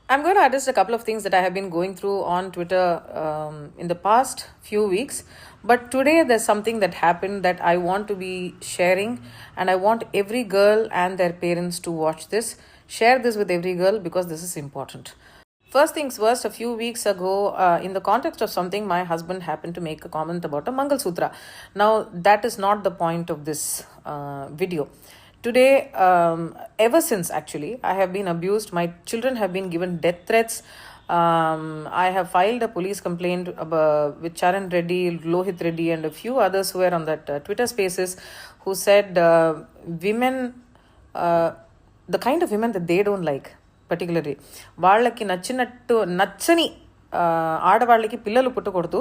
I'm going to address a couple of things that I have been going through on Twitter in the past few weeks. But today there's something that happened that I want to be sharing, and I want every girl and their parents to watch this. Share this with every girl because this is important. First things first, a few weeks ago, in the context of something, my husband happened to make a comment about a Mangal Sutra. Now, that is not the point of this video. Today, ever since actually, I have been abused. My children have been given death threats. I have filed a police complaint with Charan Reddy, Lohit Reddy, and a few others who were on that Twitter spaces who said the kind of women that they don't like, particularly వాళ్ళకి నచ్చని ఆడవాళ్ళకి పిల్లలు పుట్టకూడదు,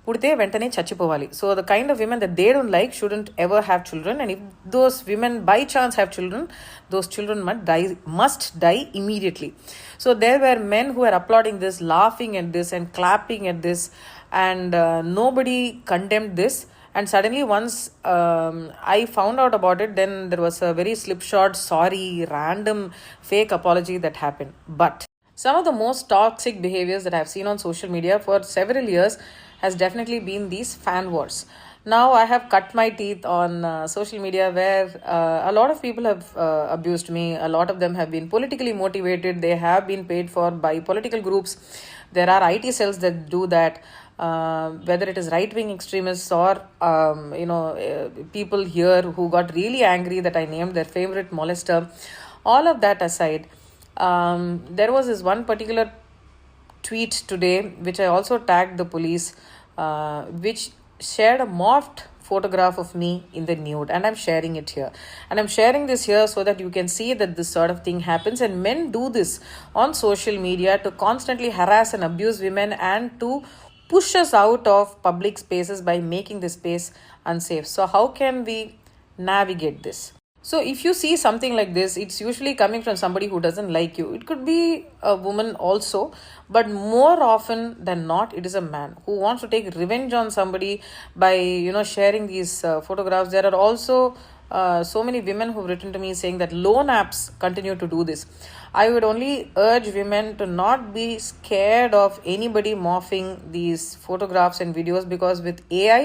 పుడితే వెంటనే చచ్చిపోవాలి. So the kind of women that they don't like shouldn't ever have children, and if those women by chance have children, those children must die immediately. So there were men who were applauding this, laughing at this and clapping at this, and nobody condemned this. And suddenly once I found out about it, then there was a very slipshod, sorry, random fake apology that happened. But some of the most toxic behaviors that I've seen on social media for several years has definitely been these fan wars. Now I have cut my teeth on social media where a lot of people have abused me. A lot of them have been politically motivated. They have been paid for by political groups. There are IT cells that do that. Whether it is right-wing extremists or people here who got really angry that I named their favorite molester. All of that aside, there was this one particular tweet today which I also tagged the police, which shared a morphed photograph of me in the nude, and I'm sharing it here. And I'm sharing this here so that you can see that this sort of thing happens, and men do this on social media to constantly harass and abuse women and to push us out of public spaces by making the space unsafe. So how can we navigate this? So if you see something like this, it's usually coming from somebody who doesn't like you. It could be a woman also, but more often than not, it is a man who wants to take revenge on somebody by sharing these photographs. There are also so many women who've written to me saying that loan apps continue to do this. I would only urge women to not be scared of anybody morphing these photographs and videos, because with AI,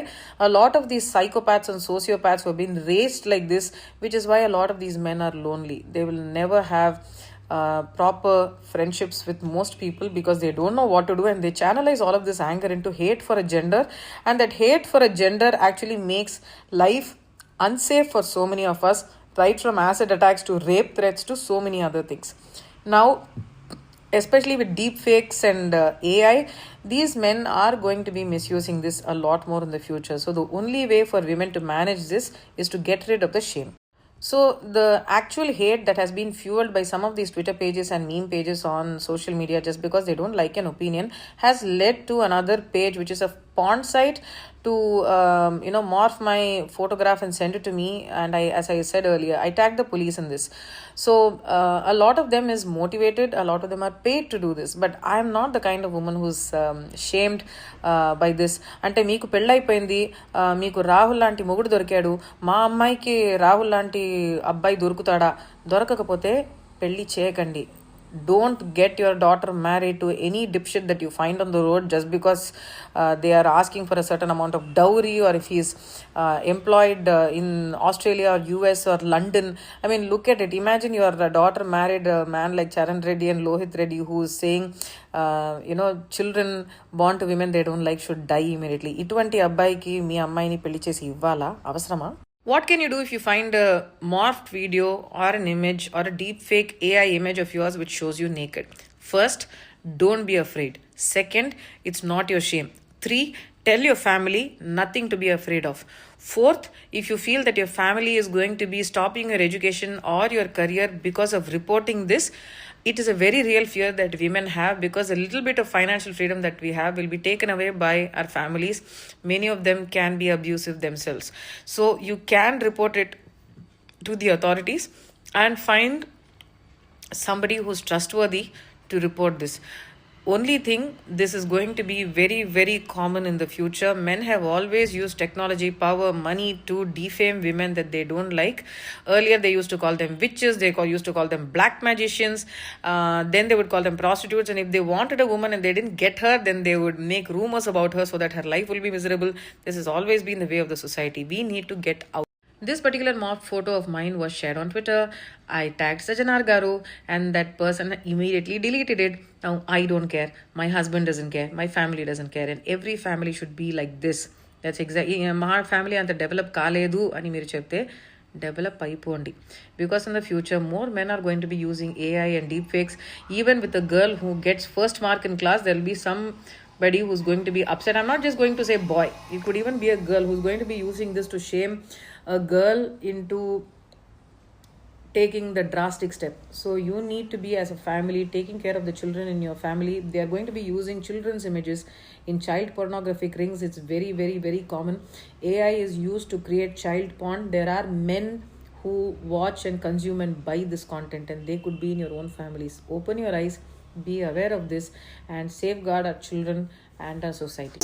a lot of these psychopaths and sociopaths who have been raised like this, which is why a lot of these men are lonely. They will never have proper friendships with most people because they don't know what to do, and they channelize all of this anger into hate for a gender, and that hate for a gender actually makes life unsafe for so many of us, right from acid attacks to rape threats to so many other things. Now, especially with deep fakes and AI, these men are going to be misusing this a lot more in the future. So the only way for women to manage this is to get rid of the shame. So the actual hate that has been fueled by some of these Twitter pages and meme pages on social media just because they don't like an opinion has led to another page, which is a porn site, to morph my photograph and send it to me. And as I said earlier, I tagged the police in this. So a lot of them is motivated, a lot of them are paid to do this, but I am not the kind of woman who's shamed by this. Ante meeku పెళ్ళైపోయింది, మీకు రాహుల్ లాంటి మొగుడు దొరికాడు, మా అమ్మాయికి రాహుల్ లాంటి అబ్బాయి దొరుకుతాడా? దొరకకపోతే పెళ్ళి చేయకండి. Don't get your daughter married to any dipshit that you find on the road just because they are asking for a certain amount of dowry, or if he's employed in Australia or US or London. I mean, look at it. Imagine your daughter married a man like Charan Reddy and Lohit Reddy, who is saying children born to women they don't like should die immediately. Itvanti abbayiki mee ammayini pelli chesi ivvala avasarama? What can you do if you find a morphed video or an image or a deep fake AI image of yours which shows you naked? First, don't be afraid. Second, it's not your shame. 3, tell your family, nothing to be afraid of. 4th, if you feel that your family is going to be stopping your education or your career because of reporting this, it is a very real fear that women have, because a little bit of financial freedom that we have will be taken away by our families. Many of them can be abusive themselves. So you can report it to the authorities and find somebody who's trustworthy to report this. only thing, this is going to be very, very common in the future. Men have always used technology, power, money to defame women that they don't like. Earlier, they used to call them witches, used to call them black magicians, then they would call them prostitutes. And if they wanted a woman and they didn't get her, then they would make rumors about her so that her life will be miserable. This has always been the way of the society. We need to get out. This particular mock photo of mine was shared on Twitter. I tagged Sajanar Garu, and that person immediately deleted it. Now, I don't care. My husband doesn't care. My family doesn't care. And every family should be like this. That's exactly. My family and the develop kaledu ani meer chepte develop అయిపోండి. Because in the future, more men are going to be using AI and deepfakes. Even with a girl who gets first mark in class, there will be somebody who's going to be upset. I'm not just going to say boy. It could even be a girl who's going to be using this to shame a girl into taking the drastic step. So you need to be, as a family, taking care of the children in your family. They are going to be using children's images in child pornographic rings. It's very, very, very common. AI is used to create child porn. There are men who watch and consume and buy this content, and they could be in your own families. Open your eyes, be aware of this, and safeguard our children and our society.